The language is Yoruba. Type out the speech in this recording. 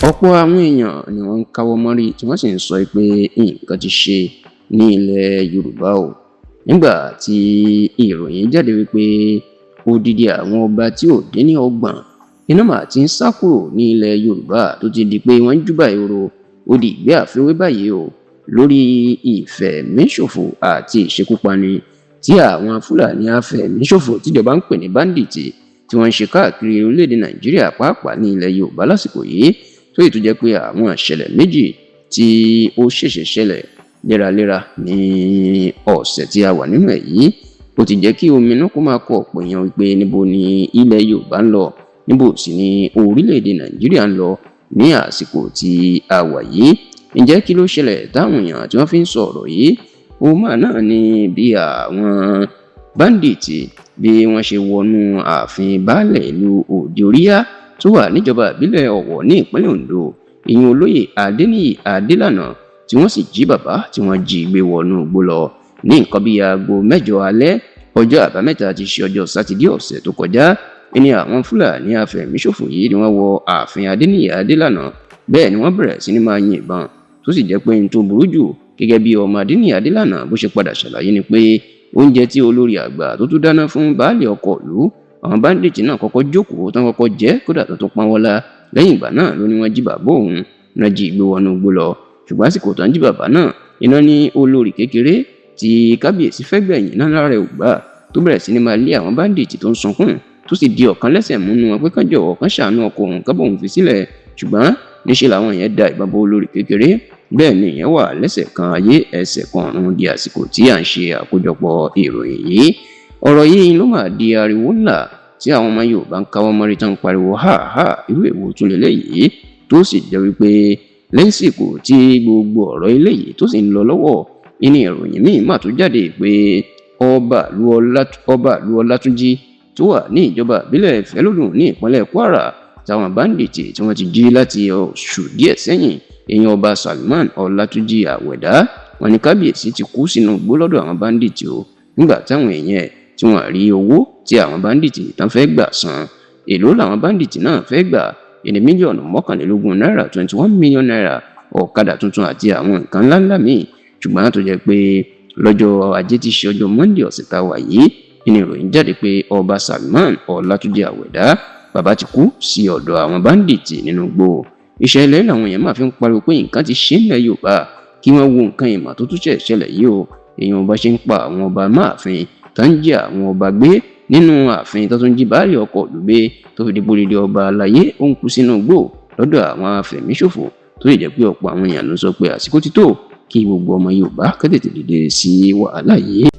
ọ̀pọ̀ àwọn èèyàn ni wọ́n ń káwọ́ mọ́rí tí wọ́n sì ń sọ pé nǹkan ti ṣe ní ilẹ̀ Yorùbá o nígbà tí ìròyìn jáde wípé odidi àwọn ọba tí ò dín ní 30 iná mà ti ń sá kúrò ní ilẹ̀ Yorùbá tó ti di pé wọ́n ń júbà ìhòòrò ó di ìgbé àfiwé báyìí o lórí ìfẹ̀míṣòfò àti ìṣekúpani tí àwọn Fúlàní afẹ̀míṣòfò tíjọba ń pè ní báńdíìtì tí wọ́n ń ṣe káàkiri orílẹ̀-èdè Nàìjíríà pàápàá ní ilẹ̀ Yorùbá lásìkò yìí tó yìí tó jẹ́ pé àwọn ìṣẹ̀lẹ̀ méjì tí ó ṣẹ̀ṣẹ̀ ṣẹlẹ̀ léraléra ní ọ̀sẹ̀ tí a wà nínú ẹ̀ yìí ó ti jẹ́ kí ominú kó máa kọ ọ̀pọ̀ èèyàn wípé níbo ni ilẹ̀ Yorùbá ń lọ níbo sì ni orílẹ̀-èdè Nàìjíríà ń lọ ní àsìkò tí a wà yìí. Ǹjẹ́ kí ló ṣẹlẹ̀ táwọn èèyàn tí wọ́n fi ń sọ̀rọ̀ yìí ó mà náà ni bí àwọn báńdíìtì bí wọ́n ṣe wọnú ààfin baálẹ̀ ìlú Òde-Oríyá tó wà níjọba ìbílẹ̀ Ọ̀wọ̀ ní ìpínlẹ̀ Ondo ìyẹn olóyè Adéníyì Adélànà tí wọ́n sì jí bàbá tí wọ́n jí gbé wọnú igbó lọ ní nǹkan bíi aago 8 alẹ́ ọjọ́ àbámẹ́ta ti ṣe ọjọ́ sátidé ọ̀sẹ̀ tó kọjá ní àwọn Fúlàní afẹ̀míṣòfò yìí ni wọ́n wọ ààfin Adéníyì Adélànà bẹ́ẹ̀ ni wọ́n bẹ̀rẹ̀ sí ní máa yin ìbọn tó sì jẹ́ pé n tó burú jù gẹ́gẹ́ bí ọmọ Adéníyì Adélànà bó ṣe padà ṣàlàyé ni pé oúnjẹ tí olórí àgbà tó tún dáná fún baálé ọkọ̀ ìlú àwọn báńdíìtì náà kọ́kọ́ jókòó tán kọ́kọ́ jẹ kódà tó tún pọn wọlá lẹ́yìn ìgbà náà ló ní wọ́n jí bàbá òun náà jí gbé wọnú igbó lọ ṣùgbọ́n àsìkò tán jí bàbá náà iná ní olórí kékeré tí kábíyèsí fẹ́ gbẹ̀yìn náà lára ẹ̀ ò gbà tó bẹ̀rẹ̀ sí ní máa lé àwọn báńdíìtì tó ń sunkún tó sì di ọ̀kan lẹ́sẹ̀ múnú wọn pé kán jọ̀wọ́ kán ṣàánú ọkọ òun kábọ̀ òun fi sílẹ̀ ṣùgbọ́n níṣẹ́ làwọn yẹn da ìbọn bo olórí kékeré bẹ́ẹ̀ ni ìyẹn wà lẹ́sẹ̀ kan ayé ẹsẹ̀ kan ọ̀run di àsìkò tí à ń ṣe àkójọpọ̀ ìròyìn yìí ọ̀rọ̀ yìí ló máa di ariwo ńlá tí àwọn ọmọ Yorùbá ń káwọ́ mọ́rí tán ń pariwo ha ha irú èwo tún lélẹ́yìí tó sì jẹ́ wípé lẹ́sìkò tí gbogbo ọ̀rọ̀ eléyìí tó sì ń lọ lọ́wọ́ ní ìròyìn míì mà tó jáde pé ọba ìlú Ọlátúnjí tó wà ní ìjọba ìbílẹ̀ Ìfẹ́lódùn ní ìpínlẹ̀ Kwara táwọn báńdíìtì tí wọ́n ti jí láti oṣù díẹ̀ sẹ́yìn èèyàn ọba Salman Ọlátúnjí Àwẹ̀dá wọn ní kábíyèsí ti kú sínú igbó lọ́dọ̀ àwọn báńdíìtì o nígbà táwọn èèyàn tí wọ́n rí owó tí àwọn báńdíìtì tán fẹ́ gbà san èló làwọn báńdíìtì náà fẹ́ gbà ní mílíọ̀nù 21 náírà 21 million naira ọ̀kadà tuntun àti àwọn nǹkan ńláńlá míì ṣùgbọ́n tó jẹ́ pé lọ́jọ́ ajé tí ṣe ọjọ́ Monday ọ̀sẹ̀ tá a wà yìí ní ìròyìn jáde pé ọba Salman Ọlátúnjí Àwẹ̀dá bàbá ti kú sí ọ̀dọ̀ àwọn báńdíìtì nínú igbó ìṣẹ̀lẹ̀ làwọn èèyàn máa fi ń pariwo pé nǹkan ti ṣe nílẹ̀ Yorùbá kí wọ́n wo nǹkan ìmọ̀ tó tún ṣẹlẹ̀ yìí o èèyàn ọba ṣe ń pa àwọn ọba máàfin tó ń jí àwọn ọba gbé nínú ààfin tó tún jí baálé ọkọ̀ ìlú gbé tó fi di bórídé ọba aláyé ó ń kú sínú igbó lọ́dọ̀ àwọn afẹ̀míṣòfò tó lè jẹ́ pé ọ̀pọ̀ àwọn èèyàn ló sọ pé àsìkò ti tó kí gbogbo ọmọ Yorùbá kó tètè dìde sí wàhálà yìí.